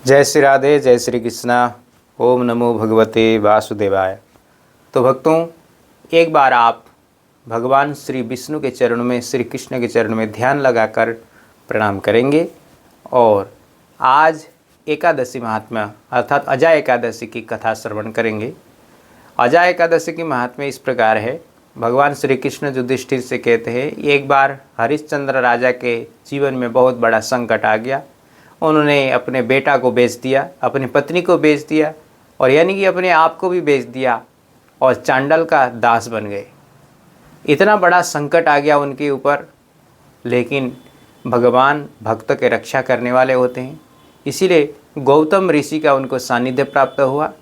जय श्री राधे, जय श्री कृष्णा। ओम नमो भगवते वासुदेवाय। तो भक्तों, एक बार आप भगवान श्री विष्णु के चरणों में, श्री कृष्ण के चरणों में ध्यान लगाकर प्रणाम करेंगे। और आज एकादशी महात्म्य अर्थात अजा एकादशी की कथा श्रवण करेंगे। अजा एकादशी की महात्म्य इस प्रकार है। भगवान श्री कृष्ण युधिष्ठिर से कहते हैं, एक बार हरिश्चंद्र राजा के जीवन में बहुत बड़ा संकट आ गया। उन्होंने अपने बेटा को बेच दिया, अपनी पत्नी को बेच दिया, और यानी कि अपने आप को भी बेच दिया और चांडाल का दास बन गए। इतना बड़ा संकट आ गया उनके ऊपर। लेकिन भगवान भक्त के रक्षा करने वाले होते हैं, इसीलिए गौतम ऋषि का उनको सानिध्य प्राप्त हुआ।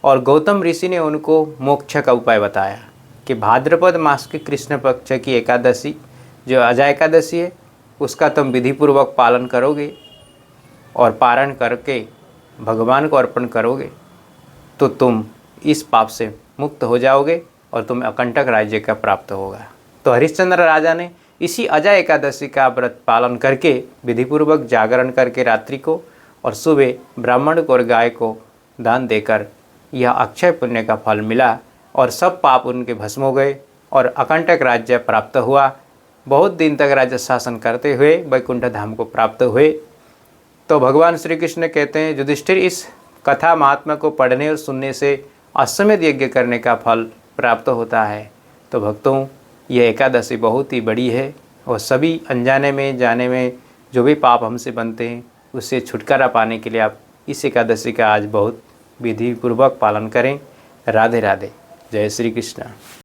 और गौतम ऋषि ने उनको मोक्ष का उपाय बताया कि भाद्रपद मास के कृष्ण पक्ष की एकादशी जो अजा एकादशी है, उसका तुम विधिपूर्वक पालन करोगे और पारण करके भगवान को अर्पण करोगे तो तुम इस पाप से मुक्त हो जाओगे और तुम्हें अकंटक राज्य का प्राप्त होगा। तो हरिश्चंद्र राजा ने इसी अजा एकादशी का व्रत पालन करके विधिपूर्वक जागरण करके रात्रि को और सुबह ब्राह्मण को और गाय को दान देकर यह अक्षय पुण्य का फल मिला और सब पाप उनके भस्म हो गए और अकंटक राज्य प्राप्त हुआ। बहुत दिन तक राज्य शासन करते हुए वैकुंठ धाम को प्राप्त हुए। तो भगवान श्री कृष्ण कहते हैं, युधिष्ठिर, इस कथा महात्मा को पढ़ने और सुनने से अश्वमेध यज्ञ करने का फल प्राप्त होता है। तो भक्तों, यह एकादशी बहुत ही बड़ी है और सभी अनजाने में जाने में जो भी पाप हमसे बनते हैं उससे छुटकारा पाने के लिए आप इस एकादशी का आज बहुत विधिपूर्वक पालन करें। राधे राधे, जय श्री कृष्ण।